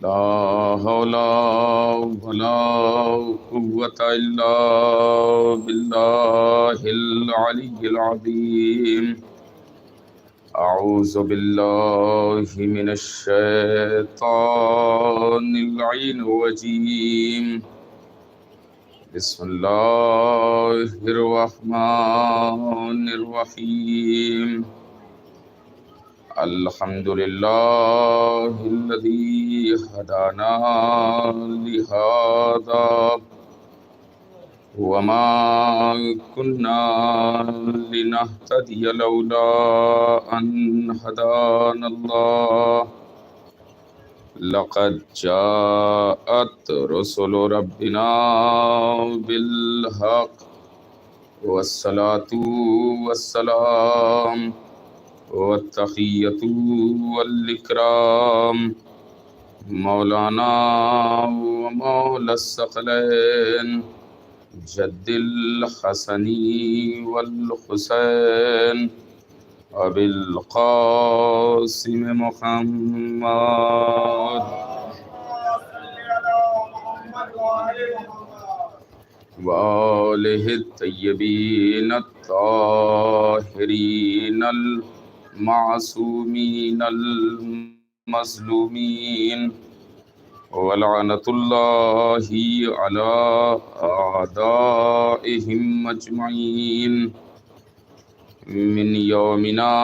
لا حول ولا قوة إلا بالله العلي العظيم. أعوذ بالله من الشيطان اللعين الرجيم. بسم الله الرحمن الرحيم. الحمد لله الذي هدانا لهذا وما كنا لنهتدي لولا أن هدانا الله. لقد جاءت رسل ربنا بالحق والصلاة والسلام والتحية والإكرام مولانا ومولى الثقلين جد الحسن والحسين أبي القاسم محمد وآله الطيبين الطاهرين المعصومين المظلومين. ولعنة الله على أعدائهم أجمعين من يومنا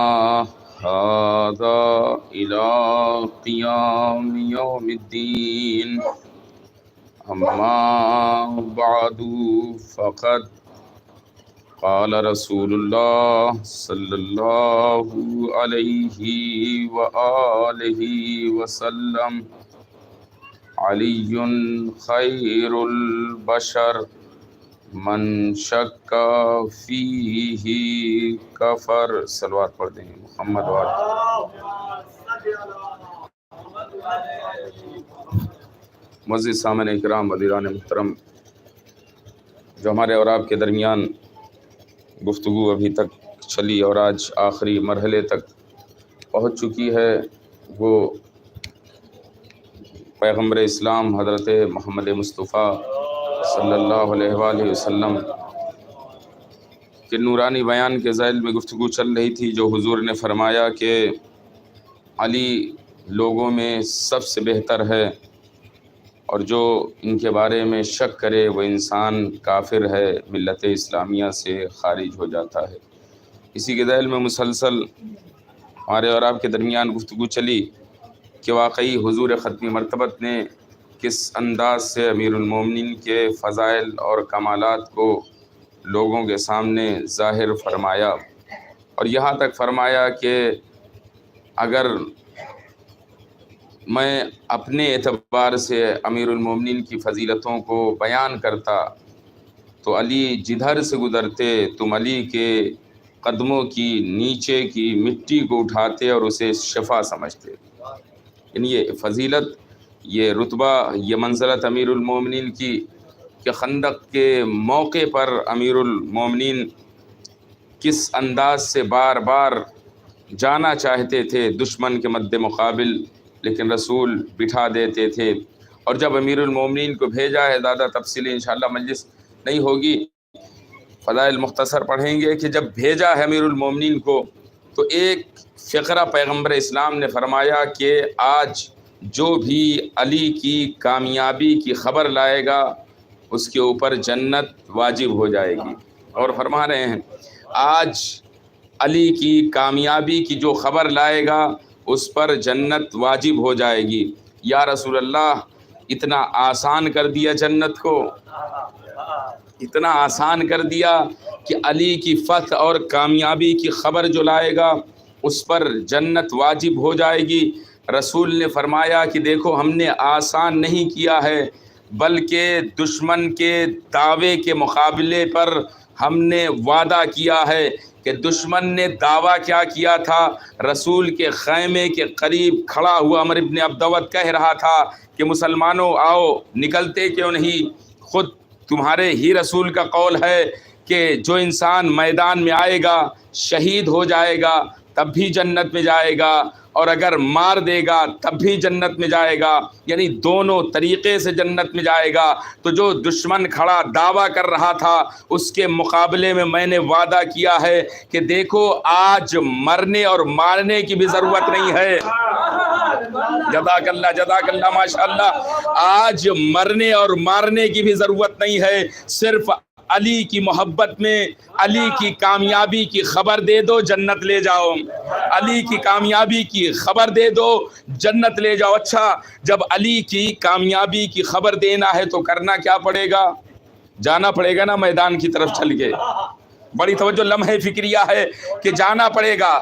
هذا إلى قيام يوم الدين. أما بعد فقد قال رسول الله صلى الله عليه وآله وسلم: علي خير البشر من شک فیہ کفر. صلوات پڑھ دیں محمد وآلہ. معزز سامعین اکرام، وزیران محترم، جو ہمارے اور آپ کے درمیان گفتگو ابھی تک چلی اور آج آخری مرحلے تک پہنچ چکی ہے، وہ پیغمبر اسلام حضرت محمد مصطفیٰ صلی اللہ علیہ وآلہ وسلم کے نورانی بیان کے ذیل میں گفتگو چل رہی تھی، جو حضور نے فرمایا کہ علی لوگوں میں سب سے بہتر ہے، اور جو ان کے بارے میں شک کرے وہ انسان کافر ہے، ملت اسلامیہ سے خارج ہو جاتا ہے. اسی کے ذیل میں مسلسل ہمارے اور آپ کے درمیان گفتگو چلی کہ واقعی حضور ختمی مرتبت نے کس انداز سے امیر المومنین کے فضائل اور کمالات کو لوگوں کے سامنے ظاہر فرمایا، اور یہاں تک فرمایا کہ اگر میں اپنے اعتبار سے امیر المومنین کی فضیلتوں کو بیان کرتا تو علی جدھر سے گزرتے تم علی کے قدموں کی نیچے کی مٹی کو اٹھاتے اور اسے شفا سمجھتے. یعنی یہ فضیلت، یہ رتبہ، یہ منزلت امیر المومنین کی کہ خندق کے موقع پر امیر المومنین کس انداز سے بار بار جانا چاہتے تھے دشمن کے مد مقابل، لیکن رسول بٹھا دیتے تھے. اور جب امیر المومنین کو بھیجا ہے، زیادہ تفصیلی انشاءاللہ مجلس نہیں ہوگی، فضائل مختصر پڑھیں گے کہ جب بھیجا ہے امیر المومنین کو تو ایک فقرہ پیغمبر اسلام نے فرمایا کہ آج جو بھی علی کی کامیابی کی خبر لائے گا اس کے اوپر جنت واجب ہو جائے گی. اور فرما رہے ہیں آج علی کی کامیابی کی جو خبر لائے گا اس پر جنت واجب ہو جائے گی. یا رسول اللہ، اتنا آسان کر دیا جنت کو، اتنا آسان کر دیا کہ علی کی فتح اور کامیابی کی خبر جو لائے گا اس پر جنت واجب ہو جائے گی. رسول نے فرمایا کہ دیکھو، ہم نے آسان نہیں کیا ہے، بلکہ دشمن کے دعوے کے مقابلے پر ہم نے وعدہ کیا ہے. کہ دشمن نے دعویٰ کیا کیا تھا؟ رسول کے خیمے کے قریب کھڑا ہوا عمر ابن عبدود کہہ رہا تھا کہ مسلمانوں آؤ، نکلتے کیوں نہیں؟ خود تمہارے ہی رسول کا قول ہے کہ جو انسان میدان میں آئے گا شہید ہو جائے گا، تب بھی جنت میں جائے گا، اور اگر مار دے گا تب بھی جنت میں جائے گا، یعنی دونوں طریقے سے جنت میں جائے گا۔ تو جو دشمن کھڑا دعویٰ کر رہا تھا اس کے مقابلے میں میں نے وعدہ کیا ہے کہ دیکھو آج مرنے اور مارنے کی بھی ضرورت نہیں ہے۔ جزاک اللہ ماشاء اللہ، آج مرنے اور مارنے کی بھی ضرورت نہیں ہے، صرف علی کی محبت میں علی کی کامیابی کی خبر دے دو جنت لے جاؤ، علی کی کامیابی کی خبر دے دو جنت لے جاؤ۔ اچھا، جب علی کی کامیابی کی خبر دینا ہے تو کرنا کیا پڑے گا؟ جانا پڑے گا نا میدان کی طرف چل کے۔ بڑی توجہ، لمحہ فکریہ ہے کہ جانا پڑے گا،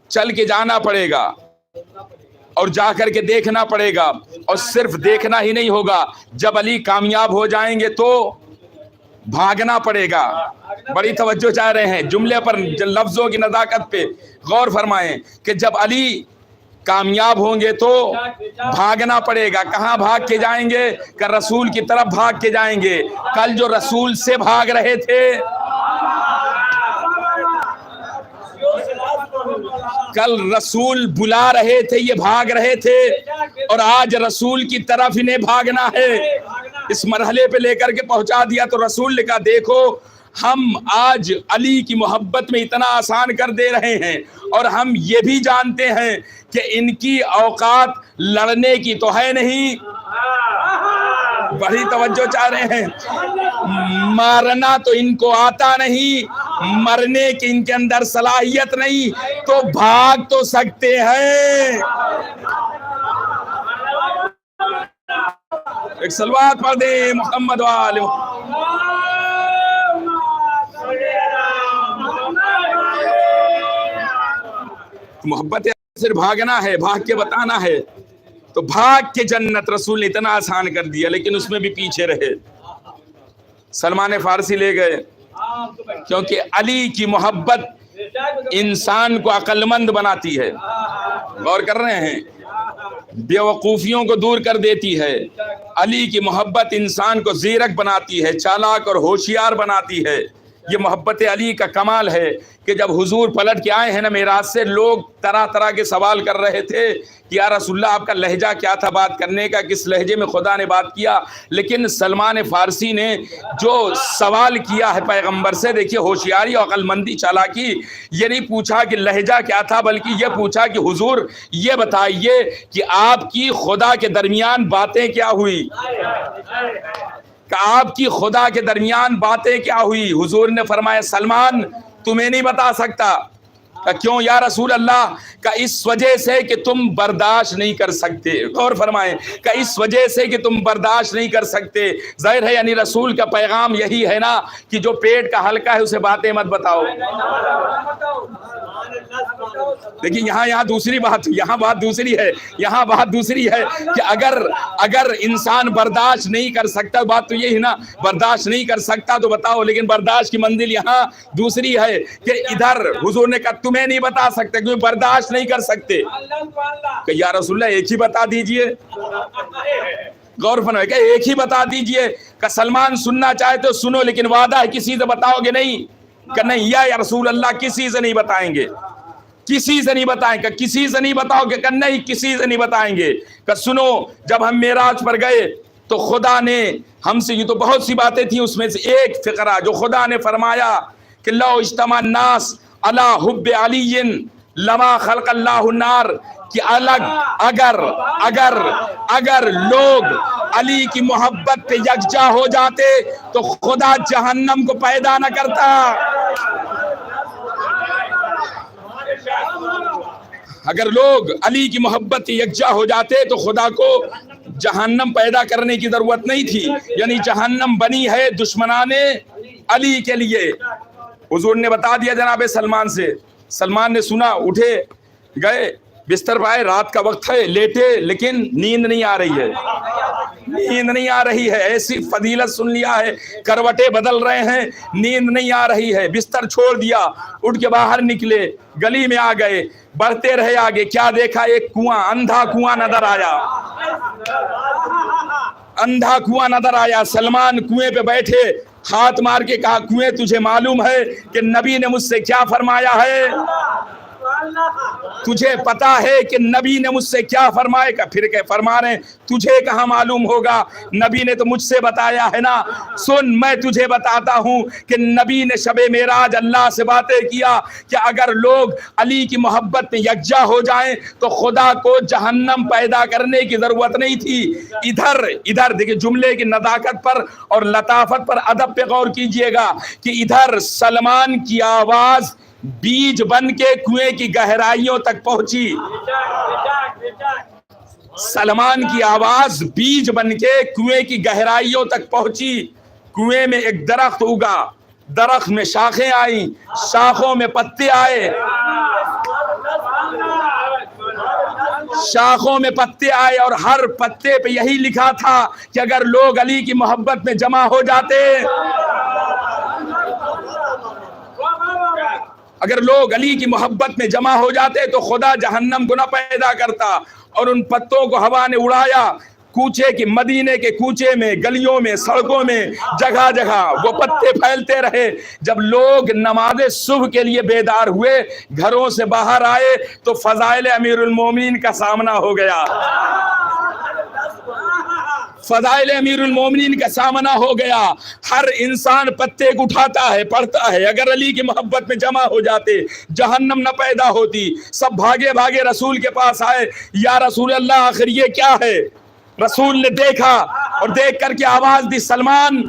چل کے جانا پڑے گا اور جا کر کے دیکھنا پڑے گا، اور صرف دیکھنا ہی نہیں ہوگا، جب علی کامیاب ہو جائیں گے تو بھاگنا پڑے گا۔ بڑی توجہ چاہ رہے ہیں، جملے پر لفظوں کی نزاکت پہ غور فرمائیں کہ جب علی کامیاب ہوں گے تو بھاگنا پڑے گا۔ کہاں بھاگ کے جائیں گے؟ کہ رسول کی طرف بھاگ کے جائیں گے۔ کل جو رسول سے بھاگ رہے تھے، کل رسول بلا رہے تھے، یہ بھاگ رہے تھے، اور آج رسول کی طرف انہیں بھاگنا ہے۔ اس مرحلے پہ لے کر کے پہنچا دیا تو رسول نے کہا دیکھو ہم آج علی کی محبت میں اتنا آسان کر دے رہے ہیں، اور ہم یہ بھی جانتے ہیں کہ ان کی اوقات لڑنے کی تو ہے نہیں، بڑی توجہ چاہ رہے ہیں، مارنا تو ان کو آتا نہیں، مرنے کی ان کے اندر صلاحیت نہیں، تو بھاگ تو سکتے ہیں۔ ایک صلوات پڑھ دیں محمد والے۔ محبت صرف بھاگنا ہے، بھاگ کے بتانا ہے، تو بھاگ کے جنت رسول نے اتنا آسان کر دیا، لیکن اس میں بھی پیچھے رہے۔ سلمان فارسی لے گئے، کیونکہ علی کی محبت انسان کو عقل مند بناتی ہے۔ غور کر رہے ہیں، بیوقوفیوں کو دور کر دیتی ہے۔ علی کی محبت انسان کو زیرک بناتی ہے، چالاک اور ہوشیار بناتی ہے۔ یہ محبت علی کا کمال ہے کہ جب حضور پلٹ کے آئے ہیں نا معراج سے، لوگ طرح طرح کے سوال کر رہے تھے کہ یا رسول اللہ آپ کا لہجہ کیا تھا بات کرنے کا، کس لہجے میں خدا نے بات کیا؟ لیکن سلمان فارسی نے جو سوال کیا ہے پیغمبر سے، دیکھیے ہوشیاری اور عقل مندی چالاکی، یہ نہیں پوچھا کہ لہجہ کیا تھا، بلکہ یہ پوچھا کہ حضور یہ بتائیے کہ آپ کی خدا کے درمیان باتیں کیا ہوئی، کہ آپ کی خدا کے درمیان باتیں کیا ہوئی؟ حضور نے فرمایا سلمان تمہیں نہیں بتا سکتا۔ کہ کیوں یا رسول اللہ؟ کہ اس وجہ سے کہ تم برداشت نہیں کر سکتے۔ غور فرمائیں، کہ اس وجہ سے کہ تم برداشت نہیں کر سکتے۔ ظاہر ہے یعنی رسول کا پیغام یہی ہے نا کہ جو پیٹ کا حلقہ ہے اسے باتیں مت بتاؤ۔ لیکن یہاں دوسری بات، یہاں بات دوسری ہے، یہاں بات دوسری ہے کہ اگر انسان برداشت نہیں کر سکتا، بات تو یہ ہے نا، برداشت نہیں کر سکتا تو بتاؤ، لیکن برداشت کی منزل یہاں دوسری ہے کہ ادھر حضور نے کہا تمہیں نہیں بتا سکتے کیونکہ برداشت نہیں کر سکتے۔ کہ یا رسول اللہ ایک ہی بتا دیجئے، غور فرمائے کہ ایک ہی بتا دیجئے، کہ سلمان سننا چاہے تو سنو لیکن وعدہ ہے کسی سے بتاؤ گے نہیں؟ کہ نہیں یا رسول اللہ کسی سے نہیں بتائیں گے، کسی سے نہیں بتائیں گے، کسی سے نہیں بتاؤ گے؟ کہ نہیں کسی سے نہیں بتائیں گے۔ کہ سنو جب ہم معراج پر گئے تو خدا نے ہم سے، یہ تو بہت سی باتیں تھیں، اس میں سے ایک فقرہ جو خدا نے فرمایا کہ لو اجتمع الناس علی حب علی لما خلق اللہ النار، کہ اگر لوگ علی کی محبت پہ یکجا ہو جاتے تو خدا جہنم کو پیدا نہ کرتا۔ اگر لوگ علی کی محبت پہ یکجا ہو جاتے تو خدا کو جہنم پیدا کرنے کی ضرورت نہیں تھی، یعنی جہنم بنی ہے دشمنان علی کے لیے۔ حضور نے بتا دیا جناب سلمان سے، سلمان نے سنا، اٹھے گئے بستر پہ آئے، رات کا وقت ہے، لیٹے، لیکن نیند نہیں آ رہی ہے، نیند نہیں آ رہی ہے، ایسی فضیلت سن لیا ہے، کروٹیں بدل رہے ہیں، نیند نہیں آ رہی ہے، بستر چھوڑ دیا، اٹھ کے باہر نکلے، گلی میں آ گئے، بڑھتے رہے آگے، کیا دیکھا؟ ایک کنواں، اندھا کنواں نظر آیا، اندھا کنواں نظر آیا۔ سلمان کنویں پہ بیٹھے، ہاتھ مار کے کہا کنویں تجھے معلوم ہے کہ نبی نے مجھ سے کیا فرمایا ہے؟ تجھے پتا ہے کہ نبی نے مجھ سے کیا فرمائے گا؟ پھر کہ فرما رہے ہیں تجھے کہاں معلوم ہوگا، نبی نے تو مجھ سے بتایا ہے نا۔ سن میں تجھے بتاتا ہوں کہ نبی نے شب معراج اللہ سے باتیں کیا کہ اگر لوگ علی کی محبت میں یکجا ہو جائیں تو خدا کو جہنم پیدا کرنے کی ضرورت نہیں تھی۔ ادھر دیکھیں جملے کی نزاکت پر اور لطافت پر ادب پہ غور کیجئے گا کہ ادھر سلمان کی آواز بیج بن کے کنویں کی گہرائیوں تک پہنچی۔ سلمان کی آواز بیج بن کے کنویں کی گہرائیوں تک پہنچی۔ کنویں میں ایک درخت اگا، درخت میں شاخیں آئیں، شاخوں میں پتے آئے، شاخوں میں پتے آئے اور ہر پتے پہ یہی لکھا تھا کہ اگر لوگ علی کی محبت میں جمع ہو جاتے، اگر لوگ علی کی محبت میں جمع ہو جاتے تو خدا جہنم کو نہ پیدا کرتا۔ اور ان پتوں کو ہوا نے اڑایا، کوچے کی مدینے کے کوچے میں، گلیوں میں، سڑکوں میں، جگہ جگہ وہ پتے پھیلتے رہے۔ جب لوگ نماز صبح کے لیے بیدار ہوئے، گھروں سے باہر آئے تو فضائل امیر المومنین کا سامنا ہو گیا، فضائل امیر المومنین کا سامنا ہو گیا۔ ہر انسان پتے کو اٹھاتا ہے، پڑھتا ہے، اگر علی کی محبت میں جمع ہو جاتے جہنم نہ پیدا ہوتی۔ سب بھاگے بھاگے رسول کے پاس آئے، یا رسول اللہ آخر یہ کیا ہے؟ رسول نے دیکھا اور دیکھ کر کے آواز دی، سلمان۔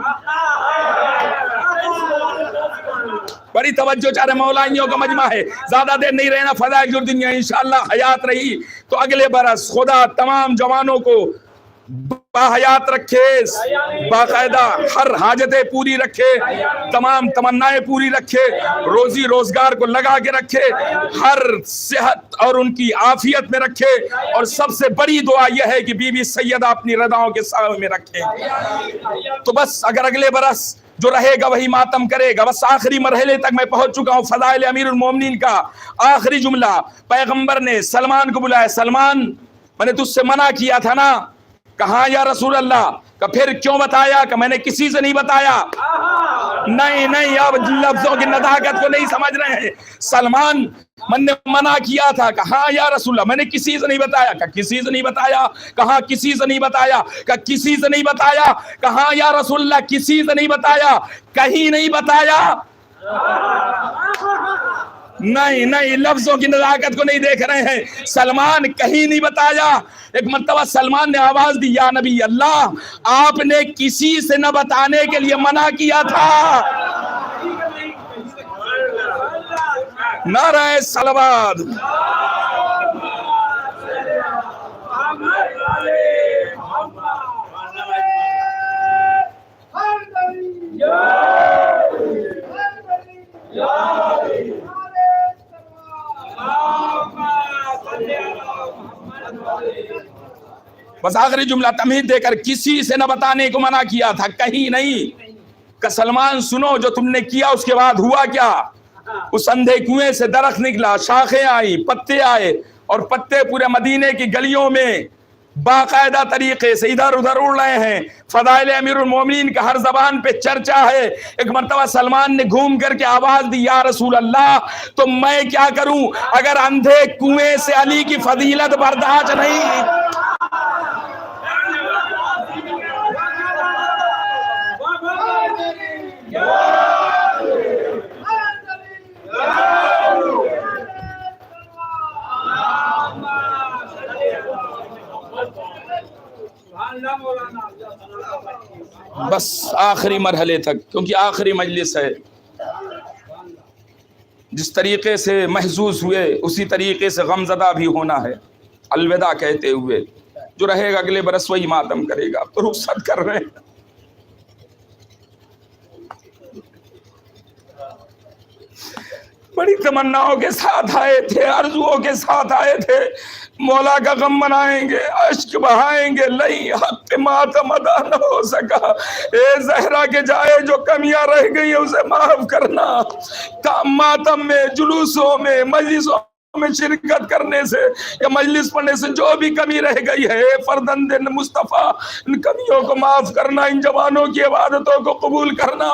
بڑی توجہ چارے مولائیوں کا مجمع ہے، زیادہ دیر نہیں رہنا، فضائل دنیا انشاءاللہ حیات رہی تو اگلے برس خدا تمام جوانوں کو باحیات رکھے، باقاعدہ ہر حاجتیں پوری رکھے، تمام تمنائیں پوری رکھے، روزی روزگار کو لگا کے رکھے، ہر صحت اور ان کی عافیت میں رکھے، اور سب سے بڑی دعا یہ ہے کہ بی بی سیدہ اپنی رضاؤں کے سائے میں رکھے۔ تو بس اگر اگلے برس جو رہے گا وہی ماتم کرے گا۔ بس آخری مرحلے تک میں پہنچ چکا ہوں۔ فضائل امیر المومنین کا آخری جملہ، پیغمبر نے سلمان کو بلایا، سلمان میں نے تجھ سے منع کیا تھا نا؟ کہاں یا رسول اللہ؟ کہ پھر کیوں بتایا؟ کہ میں نے کسی سے نہیں بتایا۔ نہیں اب لفظوں کی نزاکت کو نہیں سمجھ رہے ہیں۔ سلمان من نے منع کیا تھا، کہاں یا رسول اللہ میں نے کسی سے نہیں بتایا۔ کہ کسی سے نہیں بتایا؟ کہاں کسی سے نہیں بتایا؟ کہ کسی سے نہیں بتایا؟ کہاں یا رسول اللہ کسی سے نہیں بتایا؟ کہیں نہیں بتایا؟ نہیں لفظوں کی نزاکت کو نہیں دیکھ رہے ہیں۔ سلمان کہیں نہیں بتایا۔ ایک مرتبہ سلمان نے آواز دی، یا نبی اللہ آپ نے کسی سے نہ بتانے کے لیے منع کیا تھا۔ نعرہ صلوات۔ بس آخری جملہ تمہید دے کر کسی سے نہ بتانے کو منع کیا تھا، کہیں نہیں۔ کہ سلمان سنو جو تم نے کیا اس کے بعد ہوا کیا؟ اس اندھے کنویں سے درخت نکلا، شاخیں آئیں، پتے آئے، اور پتے پورے مدینے کی گلیوں میں باقاعدہ طریقے سے ادھر ادھر اڑ رہے ہیں۔ فضائل امیر المومنین کا ہر زبان پہ چرچا ہے۔ ایک مرتبہ سلمان نے گھوم کر کے آواز دی، یا رسول اللہ تو میں کیا کروں اگر اندھے کنویں سے علی کی فضیلت برداشت نہیں؟ بس آخری مرحلے تک، کیونکہ آخری مجلس ہے، جس طریقے سے محظوظ ہوئے اسی طریقے سے غمزدہ بھی ہونا ہے۔ الوداع کہتے ہوئے جو رہے گا اگلے برس وہی ماتم کرے گا۔ تو رخصت کر رہے ہیں۔ بڑی تمناؤں کے ساتھ آئے تھے، آرزوؤں کے ساتھ آئے تھے، مولا کا غم منائیں گے، اشک بہائیں گے، نہیں حق ماتم ادا نہ ہو سکا۔ اے زہرا کے جائے جو کمیاں رہ گئی اسے معاف کرنا۔ ماتم میں، جلوسوں میں، مجلسوں میں شرکت کرنے سے یا مجلس پڑھنے سے جو بھی کمی رہ گئی ہے، فرزند مصطفیٰ ان کمیوں کو معاف کرنا، ان جوانوں کی عبادتوں کو قبول کرنا،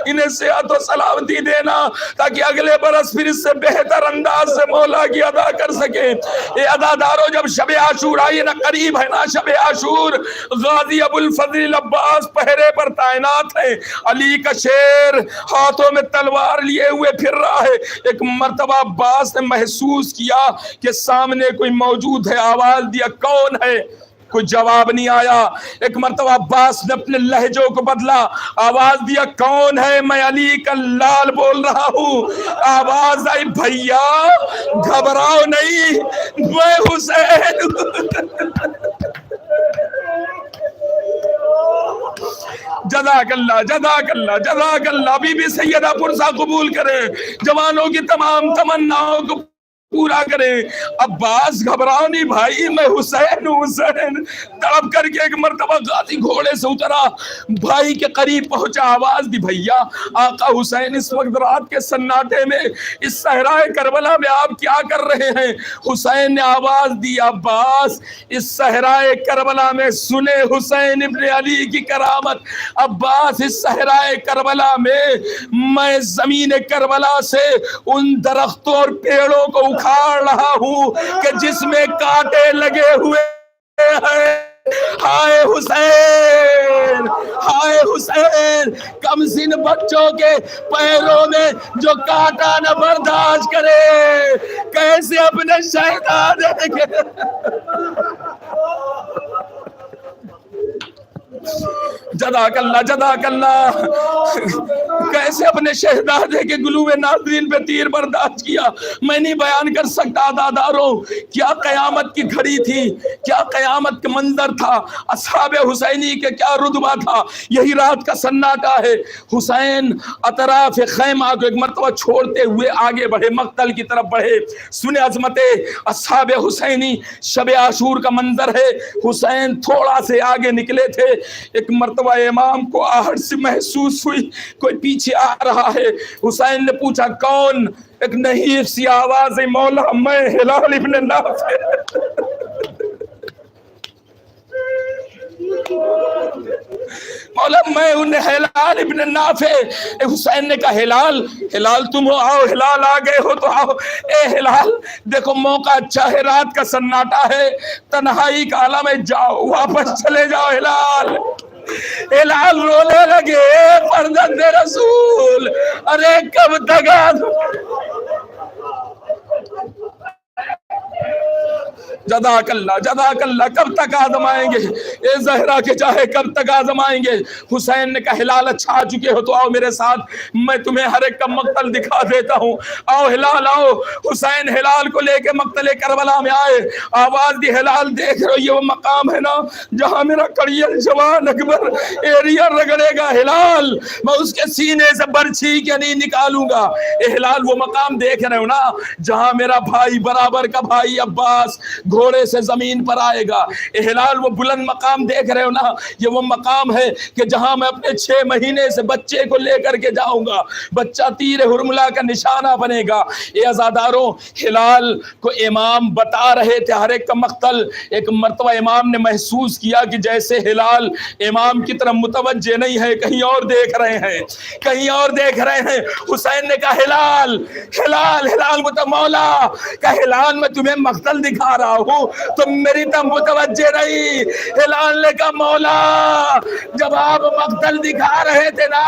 انہیں صحت و سلامتی دینا تاکہ اگلے برس پھر اس سے بہتر انداز سے مولا کی ادا کر سکیں۔ اے اداداروں، جب شب عاشور آئی نا، قریب ہے نا شب عاشور، غازی ابو الفضل عباس پہرے پر تعینات ہے، علی کا شیر ہاتھوں میں تلوار لیے ہوئے پھر رہا ہے۔ ایک مرتبہ عباس نے محسوس کیا کہ سامنے کوئی موجود ہے، آواز دیا کون ہے؟ کوئی جواب نہیں آیا۔ ایک مرتبہ عباس نے اپنے لہجوں کو بدلا، آواز دیا کون ہے؟ میں علی کا لال بول رہا ہوں۔ آواز آئی بھیا گھبراؤ نہیں، میں حسین جزاک اللہ جزاک اللہ جزاک اللہ۔ بی بی سیدہ پرسا قبول کرے، جوانوں کی تمام تمناؤں کو پورا کرے۔ عباس گھبراؤ نہیں بھائی، میں حسین ہوں۔ حسین تڑپ کر کے ایک مرتبہ غازی گھوڑے سے اترا، بھائی کے قریب پہنچا، آواز دی بھیا آقا حسین اس وقت رات کے سناٹے میں اس صحرائے کربلا میں آپ کیا کر رہے ہیں؟ حسین نے آواز دی عباس اس صحرائے کربلا میں سنے حسین ابن علی کی کرامت۔ عباس اس صحرائے کربلا میں زمین کربلا سے ان درختوں اور پیڑوں کو اکھاڑ رہا ہوں کہ جس میں کانٹے لگے ہوئے ہیں۔ ہائے حسین ہائے حسین، کم سن بچوں کے پیروں میں جو کانٹا نہ برداشت کرے، کیسے اپنے شہزادے کے جزاک اللہ جزاک اللہ، کیسے اپنے شہزادے کے گلوے ناظرین پہ تیر برداشت کیا، میں نہیں بیان کر سکتا۔ داداروں، کیا قیامت کی گھڑی تھی، کیا قیامت کا منظر تھا، اصحاب حسینی کے کیا رتبہ تھا۔ یہی رات کا سناٹا ہے۔ حسین اطراف خیمہ کو ایک مرتبہ چھوڑتے ہوئے آگے بڑھے، مقتل کی طرف بڑھے۔ سنے عظمت اصحاب حسینی، شب عاشور کا منظر ہے۔ حسین تھوڑا سے آگے نکلے تھے، ایک مرتبہ امام کو آہٹ سے محسوس ہوئی کوئی پیچھے آ رہا ہے۔ حسین نے پوچھا کون؟ ایک نحیف سی آواز ہے، مولا میں ہلال ابن نافع۔ مولا میں انہیں ہلال ابن نافع۔ حسین نے کہا ہلال تم ہو، آؤ ہلال آ گئے ہو تو آؤ۔ اے ہلال دیکھو موقع اچھا ہے، رات کا سناٹا ہے، تنہائی کا عالم ہے، جاؤ واپس چلے جاؤ۔ ہلال رونے لگے، فرزند رسول ارے کب تک جزاک اللہ جزاک اللہ، کب تک آزمائیں گے اے زہرا کے چاہے، کب تک آزمائیں گے؟ حسین نے کہا ہلال اچھا آ چکے ہو تو آؤ میرے ساتھ، میں تمہیں ہر ایک کا مقتل دکھا دیتا ہوں، آؤ ہلال آؤ۔ حسین ہلال کو لے کے مقتل کربلا میں آئے، آواز دی ہلال دیکھ رہو یہ وہ مقام ہے نا جہاں میرا کڑیل جوان اکبر ایریا رگڑے گا، ہلال میں اس کے سینے سے برچھی کے نہیں نکالوں گا۔ اے ہلال وہ مقام دیکھ رہے ہو نا جہاں میرا بھائی برابر کا بھائی عباس گھوڑے سے زمین پر آئے گا۔ اے ہلال وہ بلند مقام دیکھ رہے ہو نا، یہ وہ مقام ہے کہ جہاں میں اپنے 6 مہینے سے بچے کو لے کر کے جاؤں گا، بچہ تیر حرملہ کا نشانہ بنے گا۔ اے عزاداروں، ہلال کو امام بتا رہے تھے ہر ایک کا مقتل۔ ایک مرتبہ امام نے محسوس کیا کہ جیسے ہلال امام کی طرف متوجہ نہیں ہے، کہیں اور دیکھ رہے ہیں، کہیں اور دیکھ رہے ہیں۔ حسین نے کہا ہلال ہلال ہلال مولا کہ ہلال میں تمہیں مقتل دکھا رہا ہوں، تم میری طرف متوجہ نہیں۔ ہلال نے کہا مولا جب آپ مقتل دکھا رہے تھے نا،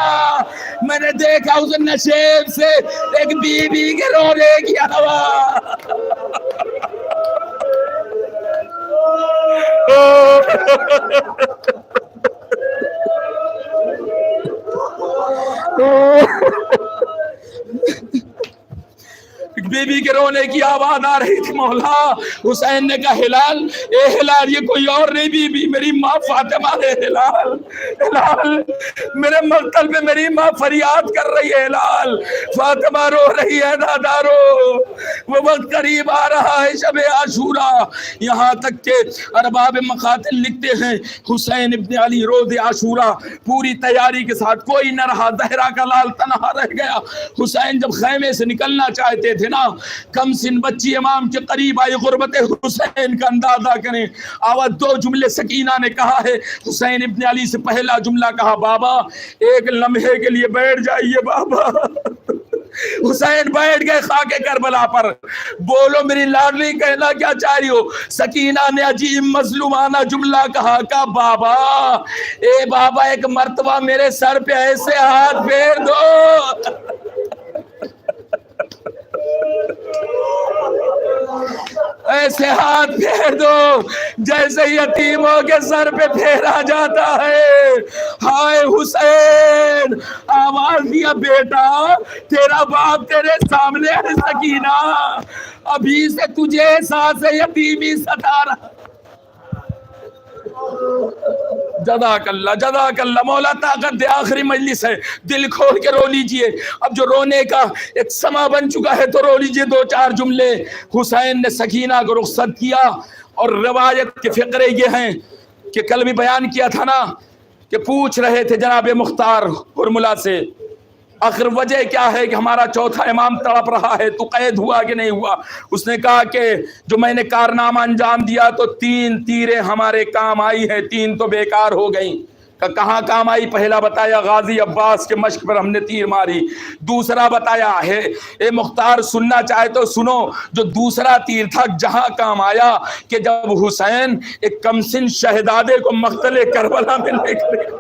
میں نے دیکھا اس نشیب سے ایک بی بی کے رونے کی آواز۔ بی بی کے رونے کی آواز آ رہی تھی۔ مولا حسین نے کہا ہلال اے ہلال یہ کوئی اور نہیں بی بی، میری ماں فاطمہ ہے۔ ہلال ہلال میرے مقتل پہ میری ماں فریاد کر رہی ہے، ہلال فاطمہ رو رہی ہے۔ دادارو وہ وقت قریب آ رہا ہے، شب عاشورہ، یہاں تک کہ ارباب مقاتل لکھتے ہیں حسین ابن علی روز عاشورہ پوری تیاری کے ساتھ، کوئی نہ رہا، زہرا کا لال تنہا رہ گیا۔ حسین جب خیمے سے نکلنا چاہتے تھے نا کم سن بچی امام کے قریب آئی، غربت حسین کا اندازہ کریں۔ آواز 2 جملے سکینہ نے کہا ہے، حسین ابن علی سے پہلا جملہ کہا بابا ایک لمحے کے لیے بیٹھ جائیے بابا۔ حسین بیٹھ گئے خاک کربلا پر۔ بولو میری لاڈلی کہنا کیا چاہ رہی ہو؟ سکینہ نے عجیب مظلومانہ جملہ کہا کہ بابا اے بابا ایک مرتبہ میرے سر پہ ایسے ہاتھ پھیر دو، ایسے ہاتھ پھیر دو جیسے یتیموں کے سر پہ پھیرا جاتا ہے۔ ہائے حسین، آواز دیا بیٹا تیرا باپ تیرے سامنے ہے سکینہ، ابھی سے تجھے احساس یتیمی ستا رہا۔ جزاک اللہ جزاک اللہ، مولا طاقت دے، آخری مجلس ہے، دل کھول کے رو لیجئے۔ اب جو رونے کا ایک سما بن چکا ہے تو رو لیجئے 2-4 جملے۔ حسین نے سکینہ کو رخصت کیا، اور روایت کے فقرے یہ ہیں کہ کل بھی بیان کیا تھا نا کہ پوچھ رہے تھے جناب مختار ہرملہ سے آخر وجہ کیا ہے کہ ہمارا چوتھا امام تڑپ رہا ہے، تو قید ہوا کہ نہیں ہوا؟ اس نے کہا کہ جو میں نے کارنامہ انجام دیا تو 3 تیریں ہمارے کام آئی ہیں، 3 تو بیکار ہو گئیں۔ کہاں کام آئی؟ پہلا بتایا غازی عباس کے مشق پر ہم نے تیر ماری، دوسرا بتایا ہے اے مختار سننا چاہے تو سنو، جو دوسرا تیر تھا جہاں کام آیا کہ جب حسین ایک کمسن شہزادے کو مقتل کربلا میں لے کر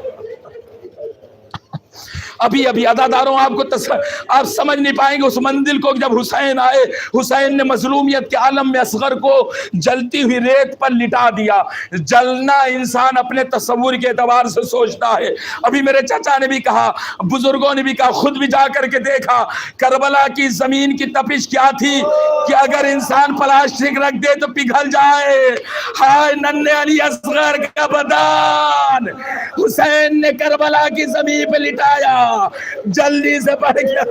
ابھی عزاداروں آپ سمجھ نہیں پائیں گے اس منزل کو، جب حسین آئے، حسین نے مظلومیت کے عالم میں اصغر کو جلتی ہوئی ریت پر لٹا دیا۔ جلنا انسان اپنے تصور کے اعتبار سے سوچتا ہے۔ ابھی میرے چچا نے بھی کہا، بزرگوں نے بھی کہا، خود بھی جا کر کے دیکھا کربلا کی زمین کی تپش کیا تھی کہ اگر انسان پلاسٹک رکھ دے تو پگھل جائے۔ ہائے ننھے علی اصغر کا بدن حسین نے کربلا کی زمین پہ لٹایا، جلدی سے پڑھ گیا،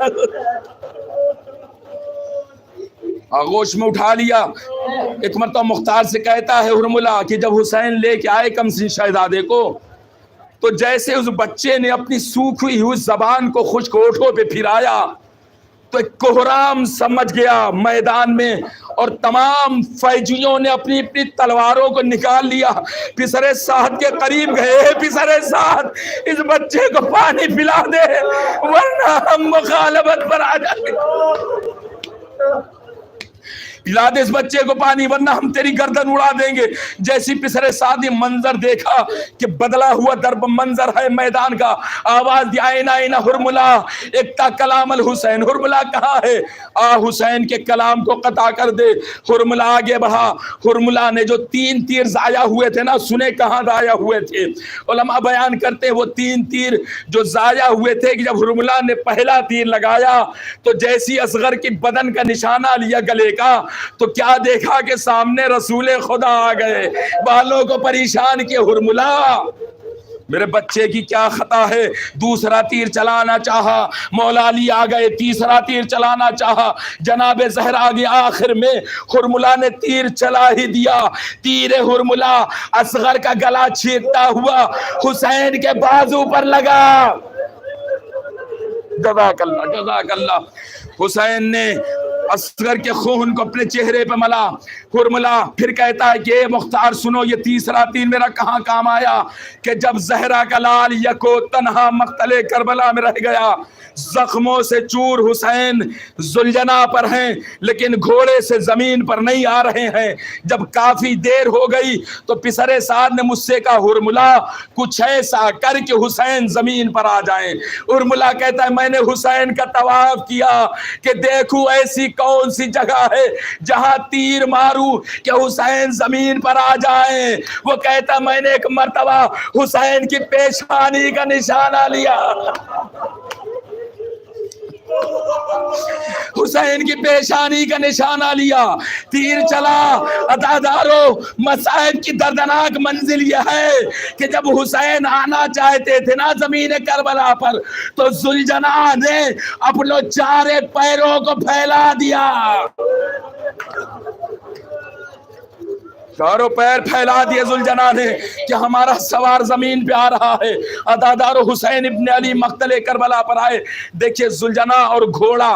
آغوش میں اٹھا لیا۔ ایک مرتبہ مختار سے کہتا ہے ہرملہ کہ جب حسین لے کے آئے کمسن شہزادے کو تو جیسے اس بچے نے اپنی سوکھی ہوئی زبان کو خشک ہونٹوں پہ پھرایا تو ایک کوہرام سمجھ گیا میدان میں، اور تمام فوجیوں نے اپنی اپنی تلواروں کو نکال لیا، پسرے سعد کے قریب گئے، پسرے سعد اس بچے کو پانی پلا دے ورنہ ہم مخالفت پر آ جائیں گے، پلا دے اس بچے کو پانی ورنہ ہم تیری گردن اڑا دیں گے۔ جیسی پسرے سعد نے منظر دیکھا کہ بدلا ہوا درب منظر ہے میدان کا، آواز دیا اینا اینا ہرملہ اکتا کلام الحسین، ہرملہ کہاں ہے؟ حسین کے کلام کو قطع کر دے۔ ہرملہ آگے بڑھا، ہرملہ نے جو 3 تیر ضائع ہوئے تھے نا، سنے کہاں ضائع ہوئے تھے؟ علماء بیان کرتے ہیں وہ 3 تیر جو ضائع ہوئے تھے کہ جب ہرملہ نے پہلا تیر لگایا تو جیسی اصغر کی بدن کا نشانہ لیا گلے کا تو کیا دیکھا کہ سامنے رسول خدا آ گئے، بالوں کو پریشان کیے۔ ہرملہ میرے بچے کی کیا خطا ہے؟ دوسرا تیر چلانا چاہا، مولا علی آ گئے، تیسرا تیر چلانا چاہا، جناب زہرا آ گیا، آخر میں ہرملہ نے تیر چلا ہی دیا۔ تیر ہرملہ اصغر کا گلا چیرتا ہوا حسین کے بازو پر لگا۔ جزاک اللہ جزاک اللہ۔ حسین نے اصغر کے خون کو اپنے چہرے پہ ملا۔ ہرملہ پھر کہتا ہے کہ اے مختار سنو، یہ تیسرا تیر میرا کہاں کام آیا کہ جب زہرا کا لال یکو تنہا مقتل کربلا میں رہ گیا، زخموں سے چور حسین ذوالجناح پر ہیں لیکن گھوڑے سے زمین پر نہیں آ رہے ہیں۔ جب کافی دیر ہو گئی تو پسرے سعد نے مجھ سے کہا ہرملہ کچھ ایسا کر کے حسین زمین پر آ جائیں۔ ہرملہ کہتا ہے میں نے حسین کا طواف کیا کہ دیکھوں ایسی کون سی جگہ ہے جہاں تیر ماروں کہ حسین زمین پر آ جائیں۔ وہ کہتا میں نے ایک مرتبہ حسین کی پیشانی کا نشانہ لیا، حسین کی پیشانی کا نشانہ لیا، تیر چلا۔ عزادارو مصائب کی دردناک منزل یہ ہے کہ جب حسین آنا چاہتے تھے نا زمین کربلا پر تو ذوالجناح نے اپنے 4 پیروں کو پھیلا دیا، چاروں پیر پھیلا دیے ذوالجناح نے کہ ہمارا سوار زمین پہ آ رہا ہے۔ عزادارو حسین ابن علی مقتل کربلا پر آئے، دیکھیے ذوالجناح اور گھوڑا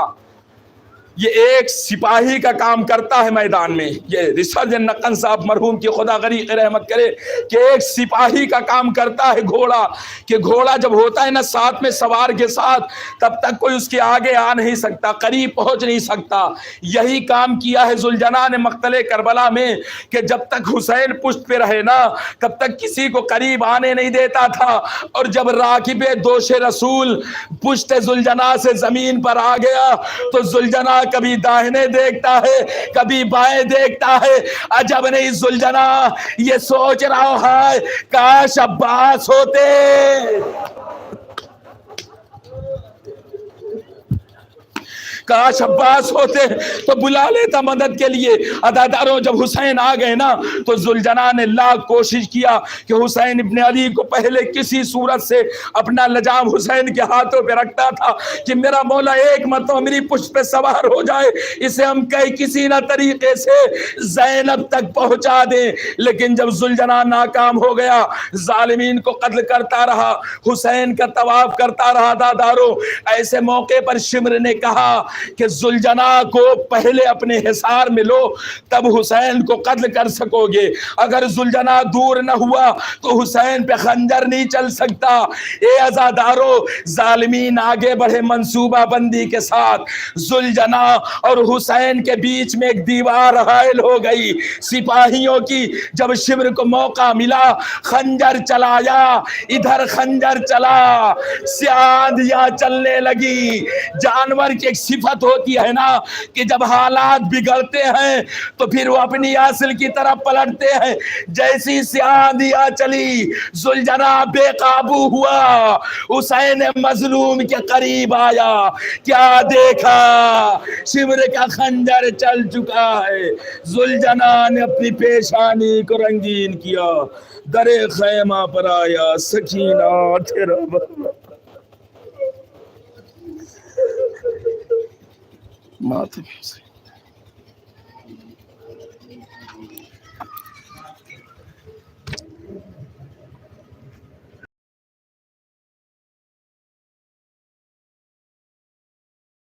یہ ایک سپاہی کا کام کرتا ہے میدان میں. یہ رشاد نقن صاحب مرحوم کی خدا غریق رحمت کرے کہ ایک سپاہی کا کام کرتا ہے گھوڑا, کہ گھوڑا جب ہوتا ہے نا ساتھ میں سوار کے ساتھ, تب تک کوئی اس کے آگے آ نہیں سکتا, قریب پہنچ نہیں سکتا. یہی کام کیا ہے ذوالجناح نے مقتل کربلا میں, کہ جب تک حسین پشت پہ رہے نا تب تک کسی کو قریب آنے نہیں دیتا تھا, اور جب راکب دوش رسول پشت ذوالجناح سے زمین پر آ گیا تو ذوالجناح کبھی داہنے دیکھتا ہے کبھی بائیں دیکھتا ہے. عجب نہیں ذوالجناح یہ سوچ رہا ہے کاش عباس ہوتے, کاش عباس ہوتے تو بلا لیتا مدد کے لیے. عزاداروں جب حسین آ گئے نا تو ذوالجناح نے لاکھ کوشش کیا کہ حسین ابن علی کو پہلے کسی صورت سے اپنا لجام حسین کے ہاتھوں پہ رکھتا تھا کہ میرا مولا ایک مرتبہ میری پشت پہ سوار ہو جائے, اسے ہم کسی نہ طریقے سے زینب تک پہنچا دیں. لیکن جب ذوالجناح ناکام ہو گیا, ظالمین کو قتل کرتا رہا, حسین کا طواف کرتا رہا. عزاداروں ایسے موقع پر شمر نے کہا کہ ذوالجناح کو پہلے اپنے حصار میں لو تب حسین کو قتل کر سکو گے. اگر ذوالجناح دور نہ ہوا تو حسین پہ خنجر نہیں چل سکتا. اے عزادارو ظالمین آگے بڑھے منصوبہ بندی کے ساتھ. ذوالجناح اور حسین کے بیچ میں ایک دیوار حائل ہو گئی. سپاہیوں کی جب شمر کو موقع ملا خنجر چلایا, ادھر خنجر چلا, سیادیاں چلنے لگی. جانور کی ایک صفت ہوتی ہے نا کہ جب حالات بگڑتے ہیں تو پھر وہ اپنی اصل کی طرف پلٹتے ہیں. جیسی سیادیاں چلی ذوالجناح بے قابو ہوا, حسین مظلوم کے قریب آیا, کیا دیکھا شمر کا خنجر چل چکا ہے. ذوالجناح نے اپنی پیشانی کو رنگین کیا, در خیمہ پر آیا, سکینہ تیرا ماتم